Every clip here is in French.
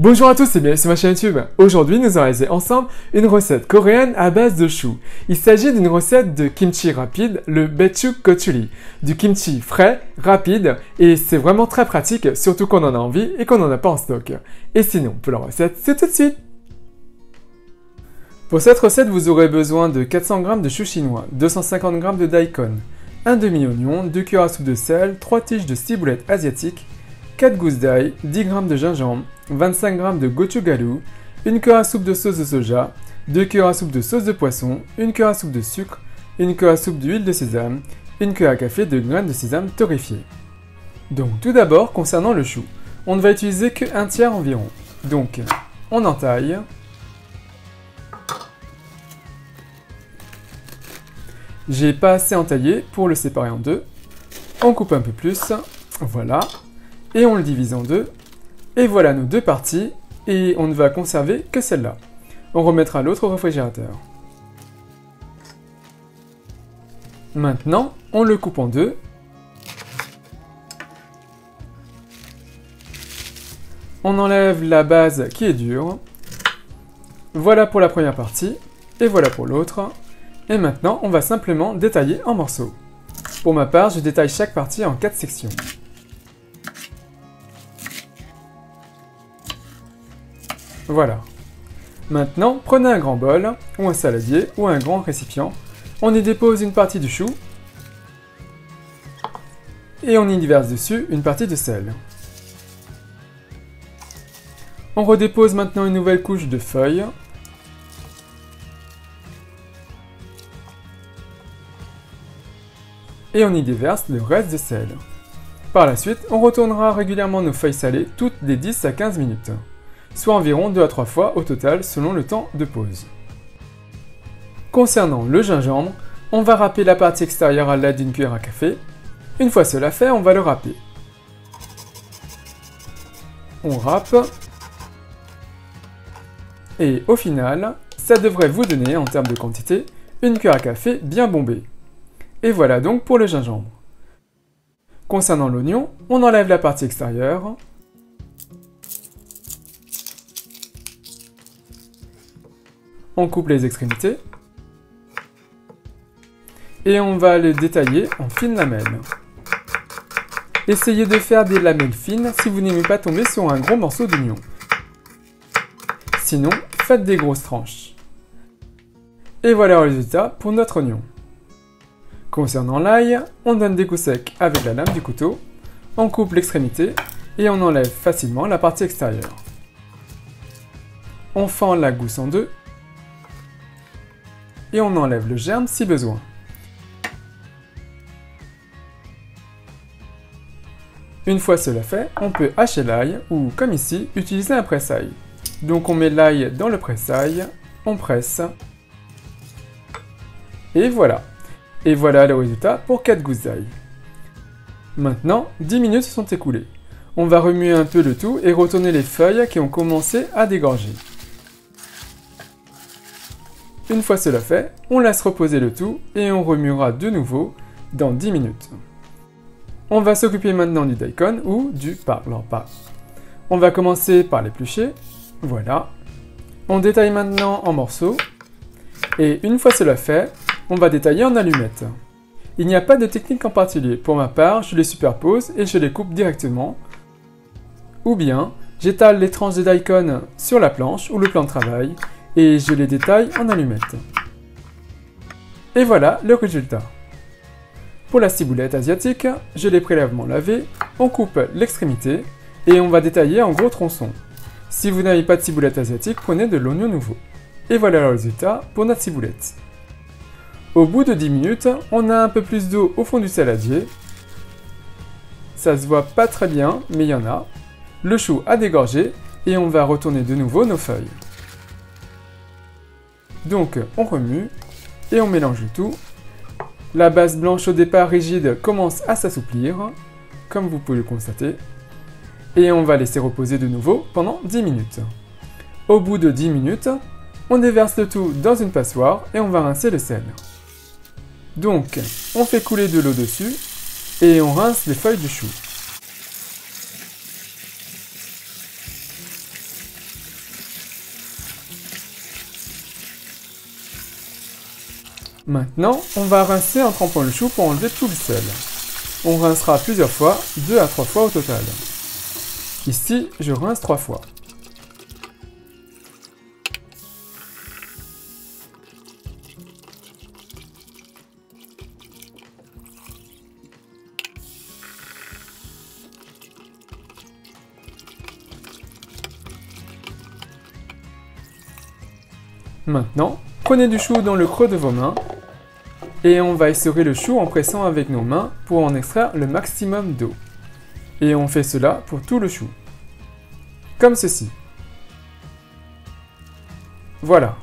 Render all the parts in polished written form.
Bonjour à tous et bienvenue sur ma chaîne YouTube. Aujourd'hui, nous allons réaliser ensemble une recette coréenne à base de choux. Il s'agit d'une recette de kimchi rapide, le baechuk gochujang. Du kimchi frais, rapide, et c'est vraiment très pratique, surtout quand on en a envie et qu'on n'en a pas en stock. Et sinon, pour la recette, c'est tout de suite. Pour cette recette, vous aurez besoin de 400 g de choux chinois, 250 g de daikon, un demi-oignon, 2 cuillères à soupe de sel, 3 tiges de ciboulette asiatique, 4 gousses d'ail, 10 g de gingembre, 25 g de gochugaru, 1 cuillère à soupe de sauce de soja, 2 cuillères à soupe de sauce de poisson, 1 cuillère à soupe de sucre, 1 cuillère à soupe d'huile de sésame, 1 cuillère à café de graines de sésame torréfiées. Donc tout d'abord, concernant le chou, on ne va utiliser qu'un tiers environ. Donc on entaille. J'ai pas assez entaillé pour le séparer en deux. On coupe un peu plus, voilà, et on le divise en deux. Et voilà nos deux parties, et on ne va conserver que celle-là. On remettra l'autre au réfrigérateur. Maintenant, on le coupe en deux. On enlève la base qui est dure. Voilà pour la première partie, et voilà pour l'autre. Et maintenant, on va simplement détailler en morceaux. Pour ma part, je détaille chaque partie en 4 sections. Voilà. Maintenant, prenez un grand bol, ou un saladier, ou un grand récipient. On y dépose une partie du chou. Et on y verse dessus une partie de sel. On redépose maintenant une nouvelle couche de feuilles. Et on y déverse le reste de sel. Par la suite, on retournera régulièrement nos feuilles salées toutes les 10 à 15 minutes. Soit environ 2 à 3 fois au total selon le temps de pause. Concernant le gingembre, on va râper la partie extérieure à l'aide d'une cuillère à café. Une fois cela fait, on va le râper. On râpe. Et au final, ça devrait vous donner, en termes de quantité, une cuillère à café bien bombée. Et voilà donc pour le gingembre. Concernant l'oignon, on enlève la partie extérieure. On coupe les extrémités. Et on va les détailler en fines lamelles. Essayez de faire des lamelles fines si vous n'aimez pas tomber sur un gros morceau d'oignon. Sinon, faites des grosses tranches. Et voilà le résultat pour notre oignon. Concernant l'ail, on donne des coups secs avec la lame du couteau, on coupe l'extrémité et on enlève facilement la partie extérieure. On fend la gousse en deux et on enlève le germe si besoin. Une fois cela fait, on peut hacher l'ail ou, comme ici, utiliser un presse-ail. Donc on met l'ail dans le presse-ail, on presse, et voilà. Et voilà le résultat pour 4 gousses d'ail. Maintenant, 10 minutes se sont écoulées. On va remuer un peu le tout et retourner les feuilles qui ont commencé à dégorger. Une fois cela fait, on laisse reposer le tout et on remuera de nouveau dans 10 minutes. On va s'occuper maintenant du daikon ou du parlorpa. On va commencer par l'éplucher. Voilà. On détaille maintenant en morceaux. Et une fois cela fait, on va détailler en allumettes. Il n'y a pas de technique en particulier. Pour ma part, je les superpose et je les coupe directement. Ou bien, j'étale les tranches de daikon sur la planche ou le plan de travail et je les détaille en allumettes. Et voilà le résultat. Pour la ciboulette asiatique, je l'ai préalablement lavée, on coupe l'extrémité et on va détailler en gros tronçons. Si vous n'avez pas de ciboulette asiatique, prenez de l'oignon nouveau. Et voilà le résultat pour notre ciboulette. Au bout de 10 minutes, on a un peu plus d'eau au fond du saladier. Ça se voit pas très bien, mais il y en a. Le chou a dégorgé et on va retourner de nouveau nos feuilles. Donc on remue et on mélange le tout. La base blanche au départ rigide commence à s'assouplir, comme vous pouvez le constater. Et on va laisser reposer de nouveau pendant 10 minutes. Au bout de 10 minutes, on déverse le tout dans une passoire et on va rincer le sel. Donc, on fait couler de l'eau dessus et on rince les feuilles de chou. Maintenant, on va rincer en trempant le chou pour enlever tout le sel. On rincera plusieurs fois, 2 à 3 fois au total. Ici, je rince 3 fois. Maintenant, prenez du chou dans le creux de vos mains et on va essorer le chou en pressant avec nos mains pour en extraire le maximum d'eau. Et on fait cela pour tout le chou. Comme ceci. Voilà.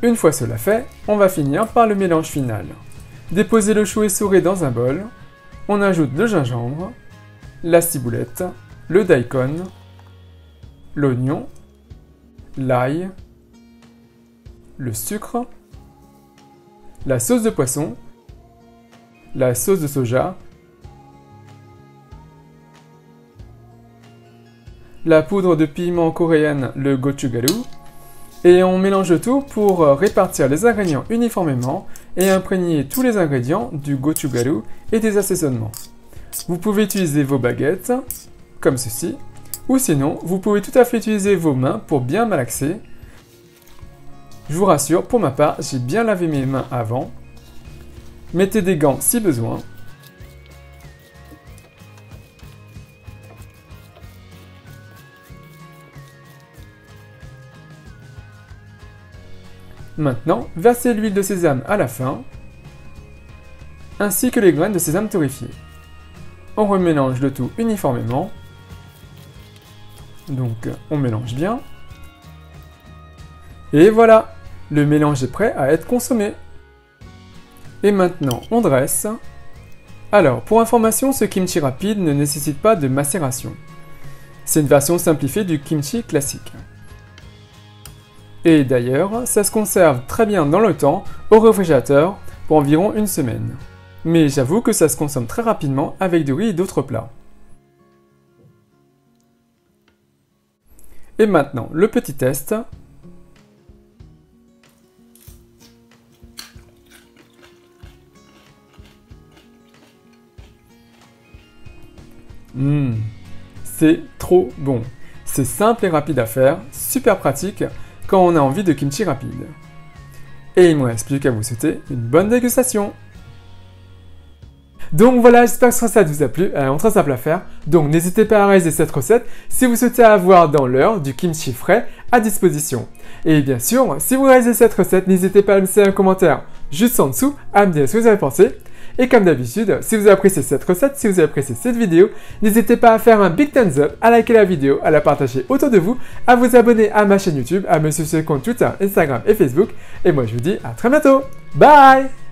Une fois cela fait, on va finir par le mélange final. Déposez le chou essoré dans un bol. On ajoute le gingembre, la ciboulette, le daikon, l'oignon, l'ail, le sucre, la sauce de poisson, la sauce de soja, la poudre de piment coréenne, le gochugaru, et on mélange le tout pour répartir les ingrédients uniformément et imprégner tous les ingrédients du gochugaru et des assaisonnements. Vous pouvez utiliser vos baguettes, comme ceci, ou sinon, vous pouvez tout à fait utiliser vos mains pour bien malaxer. Je vous rassure, pour ma part, j'ai bien lavé mes mains avant. Mettez des gants si besoin. Maintenant, versez l'huile de sésame à la fin, ainsi que les graines de sésame torréfiées. On remélange le tout uniformément. Donc, on mélange bien. Et voilà, le mélange est prêt à être consommé. Et maintenant, on dresse. Alors, pour information, ce kimchi rapide ne nécessite pas de macération. C'est une version simplifiée du kimchi classique. Et d'ailleurs, ça se conserve très bien dans le temps au réfrigérateur pour environ une semaine. Mais j'avoue que ça se consomme très rapidement avec du riz et d'autres plats. Et maintenant, le petit test. C'est trop bon. C'est simple et rapide à faire, super pratique quand on a envie de kimchi rapide. Et il ne me reste plus qu'à vous souhaiter une bonne dégustation. Donc voilà, j'espère que cette recette vous a plu, elle est très simple à faire. Donc n'hésitez pas à réaliser cette recette si vous souhaitez avoir dans l'heure du kimchi frais à disposition. Et bien sûr, si vous réalisez cette recette, n'hésitez pas à me laisser un commentaire juste en dessous, à me dire ce que vous avez pensé. Et comme d'habitude, si vous avez apprécié cette recette, si vous avez apprécié cette vidéo, n'hésitez pas à faire un big thumbs up, à liker la vidéo, à la partager autour de vous, à vous abonner à ma chaîne YouTube, à me suivre sur les comptes Twitter, Instagram et Facebook. Et moi je vous dis à très bientôt. Bye!